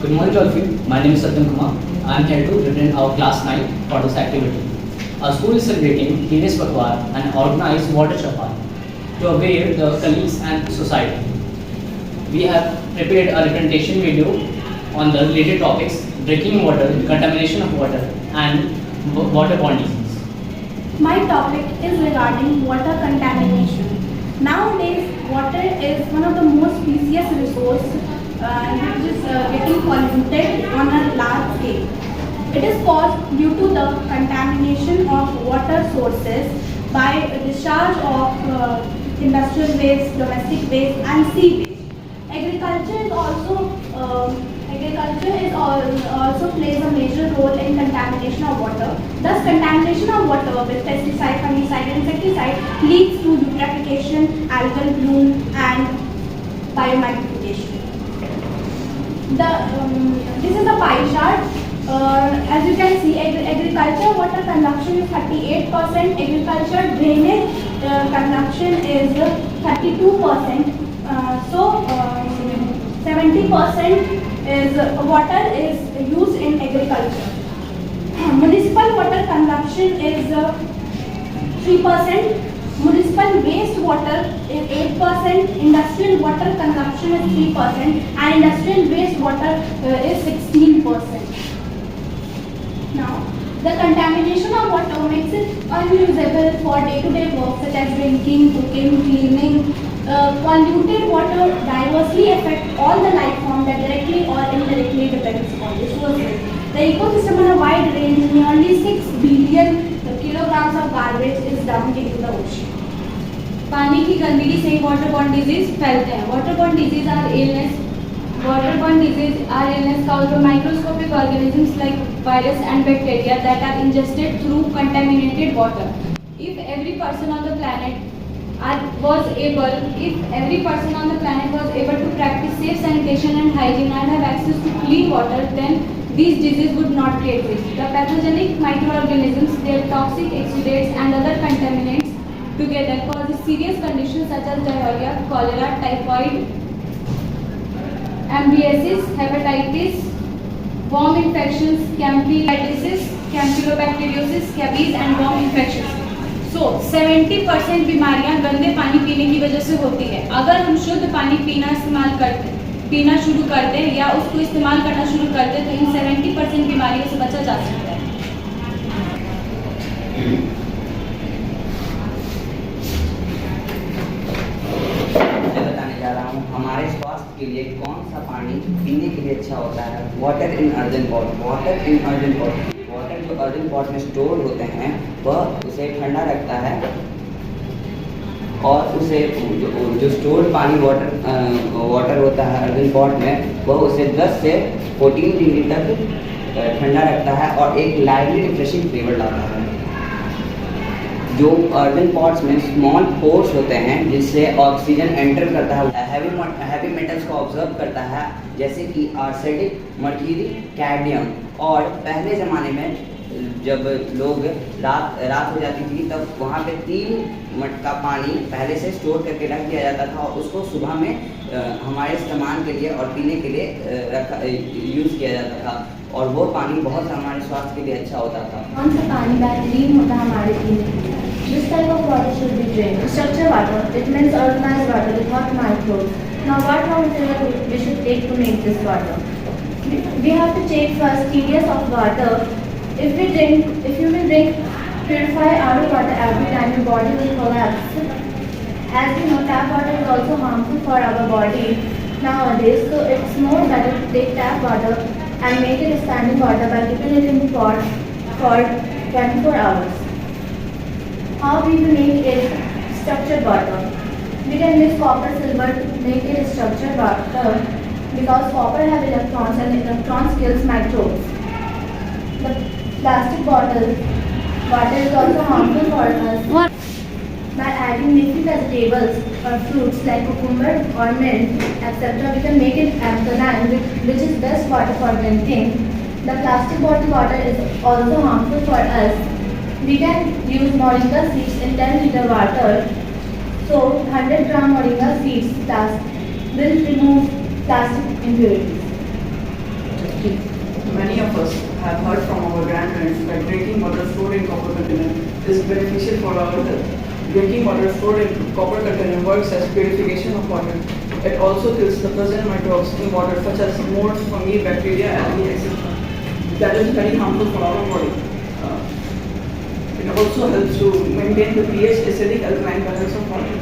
Good morning to all of you. My name is Satyam Kumar. I am here to represent our class 9 for this activity. Our school is celebrating Guinness Patwar and organized water chapar to aware the colleagues and society. We have prepared a representation video on the related topics: drinking water, contamination of water, and waterborne disease. My topic is regarding water contamination. Nowadays, water is one of the most precious resources which is getting polluted on a large scale. It is caused due to the contamination of water sources by discharge of industrial waste, domestic waste, and sea waste. Agriculture is also plays a major role in contamination of water. Thus, contamination of water with pesticide, fungicide, and insecticide leads to eutrophication, algal bloom, and biomagnification. This is a pie chart. As you can see, agriculture water consumption is 38%, agriculture drainage consumption is 32%. So 70% is water is used in agriculture. Municipal water consumption is 3%. Municipal wastewater is 8%, industrial water consumption is 3%, and industrial wastewater is 16%. Now, the contamination of water makes it unusable for day-to-day work such as drinking, cooking, cleaning. Polluted water diversely affect all the life forms that directly or indirectly depends on the sources. The ecosystem on a wide range, nearly 6 billion kilograms of garbage is dumped into the ocean. पानी की गंदगी से waterborne disease फैलते हैं. Waterborne disease are illness caused by microscopic organisms like virus and bacteria that are ingested through contaminated water. If every person on the planet was able to practice safe sanitation and hygiene and have access to clean water, then these diseases would not exist. The pathogenic microorganisms, their toxic exudates and other contaminants together cause serious conditions such as diarrhea, cholera, typhoid, ambliosis, hepatitis, worm infections, campylobacteriosis, scabies and worm infections. So 70% बीमारियां गंदे पानी पीने की वजह से होती है. अगर हम शुद्ध पानी पीना शुरू कर दें या उसको इस्तेमाल करना शुरू कर दें तो इन 70% बीमारियों से बचा जा सकता है. हमारे स्वास्थ्य के लिए कौन सा पानी पीने के लिए अच्छा होता है? Water in earthen pot. Water जो अर्दन पॉट में स्टोर होते हैं वह उसे ठंडा रखता है और उसे जो स्टोर पानी वाटर होता है अर्दन पॉट में वह उसे 10 से 14 डिग्री तक ठंडा रखता है और एक लाइवली रिफ्रेशिंग फ्लेवर लाता है. जो अर्दन पॉट्स में स्मॉल पोर्स होते हैं जिससे ऑक्सीजन एंटर करता है, हैवी मेटल्स को ऑब्जर्व करता है जैसे कि आर्सेनिक, मर्क्यूरी, कैडमियम. और पहले ज़माने में जब लोग रात हो जाती थी तब वहाँ पे 3 मटका पानी पहले से स्टोर करके रख दिया जाता था और उसको सुबह में हमारे इस्तेमाल के लिए और पीने के लिए यूज़ किया जाता था और वो पानी बहुत हमारे स्वास्थ्य के लिए अच्छा होता था. कौन सा पानी बेहतरीन होता है हमारे लिए? This type of water should be drained. Structured water, it means organized water without microbes. Now what raw material we should take to make this water? We have to check first TDS of water. If you will drink purified RO water every time, your body will collapse. As you know, tap water is also harmful for our body nowadays, so it's more better to take tap water and make it standing water by keeping it in the pot for 24 hours. How we will make it structured water? We can mix copper, silver to make it structured water because copper have electrons and electrons kills microbes. The plastic bottle water is also harmful for us. By adding leafy vegetables or fruits like cucumber or mint, etc., we can make it alkaline, which is best water for drinking. The plastic bottle water is also harmful for us. We can use moringa seeds in 10 liter water. So 100 gram moringa seeds will remove plastic impurities. Many of us have heard from our grandparents that drinking water stored in copper container is beneficial for our health. Drinking water stored in copper container works as purification of water. It also kills the present microbes in water such as mold, fungi, bacteria, algae, etc. That is very harmful for our body. It also helps to maintain the pH acidic alkaline balance of water.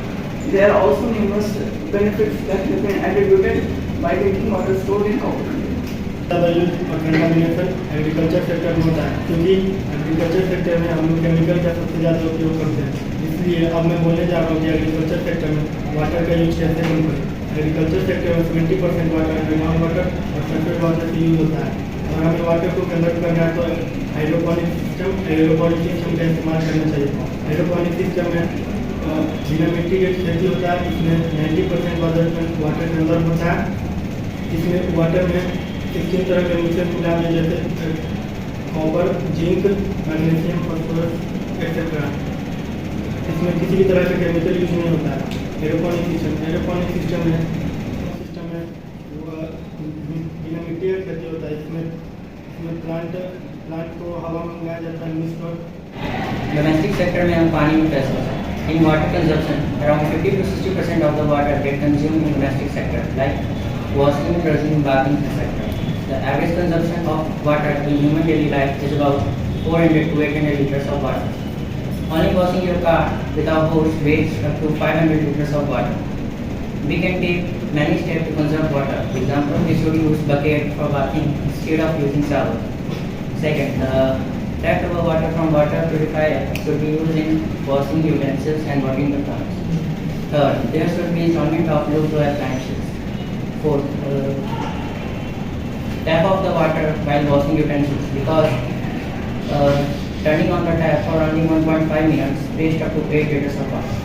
There are also numerous benefits that have been attributed by drinking water stored in copper container. ज़्यादा use और contamination agriculture sector में होता है, क्योंकि agriculture sector में हम लोग chemical का सबसे ज़्यादा उपयोग करते हैं। इसलिए अब मैं बोलने जा रहा हूँ कि एग्रीकल्चर सेक्टर में वाटर का यूज कैसे कम करें। एग्रीकल्चर सेक्टर में 70% वाटर ग्राउंड वाटर और सरफेस वाटर से यूज होता है। और हमें वाटर को कंजर्व करना है तो हाइड्रोपोनिक सिस्टम का इस्तेमाल करना चाहिए। हाइड्रोपोनिक सिस्टम में बिना मिट्टी के खेती होता है। इसमें 90% वाटर कंजर्व होता है। इसमें वाटर में 16 तरह के न्यूट्रिएंट मिलाते हैं, जैसे copper, zinc, magnesium, phosphorus etcetera. इसमें किसी भी तरह का केमिकल यूज नहीं होता है। एरोपोनिक सिस्टम में बिना मिट्टी का खेती होता है। इसमें प्लांट को हवा में उगाया जाता है, मिक्स कर। डोमेस्टिक सेक्टर में हम पानी में कैसे होता है? In water consumption, around 50 to 60% of the water get consumed in domestic sector, like washing, brushing, bathing, etc. The average consumption of water in human daily life is about 400 to 800 liters of water. Only washing your car without hose wastes up to 500 liters of water. We can take many steps to conserve water. For example, we should use bucket for bathing instead of using shower. Second, leftover water from water purifier should be used in washing utensils and watering the plants. Third, there should be installment of low-flow appliances. Fourth, tap off the water while washing utensils, because turning on the tap for only 1.5 minutes wastes up to 8 liters of water.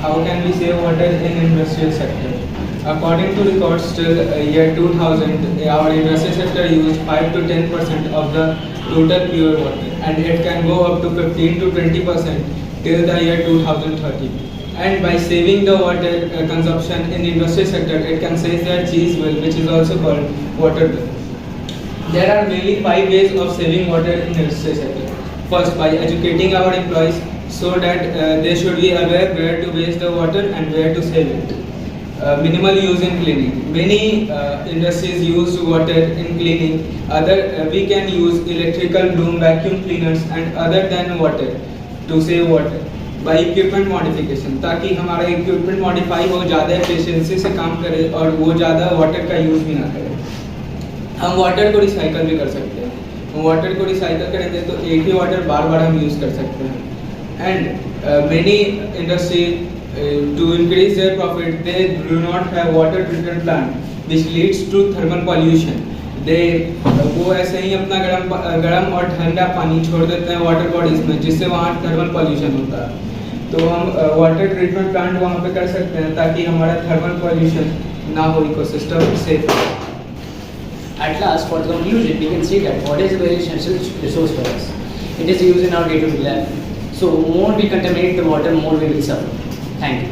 How can we save water in industrial sector? According to records till year 2000, our industrial sector used 5 to 10% of the total pure water, and it can go up to 15 to 20% till the year 2030. And by saving the water consumption in industrial sector, it can save their cheese bill, which is also called water bill. There are mainly 5 ways of saving water in industrial sector. First, by educating our employees so that they should be aware where to waste the water and where to save it. Minimal use in cleaning. Many industries use water in cleaning. We can use electrical broom, vacuum cleaners and other than water to save water. By equipment modification, ताकि हमारा equipment modify हो, ज़्यादा efficiency से काम करे और वो ज़्यादा वाटर का यूज़ भी ना करे। हम वाटर को रिसाइकल भी कर सकते हैं। हम वाटर को रिसाइकल करेंगे तो एक ही वाटर बार बार हम यूज़ कर सकते हैं। And many industry to increase their profit, they do not have water treatment plant which leads to thermal pollution. वो ऐसे ही अपना गर्म और ठंडा पानी छोड़ देते हैं वाटर बॉडीज में, जिससे वहाँ थर्मल पॉल्यूशन होता है। तो हम वाटर ट्रीटमेंट प्लांट वहाँ पे कर सकते हैं ताकि हमारा थर्मल पॉल्यूशन ना हो, इकोसिस्टम सेफ हो। At last, for the conclusion, we can say that water is a very essential resource for us. It is used in our day-to-day life. So, more we contaminate the water, more we will suffer. Thank you.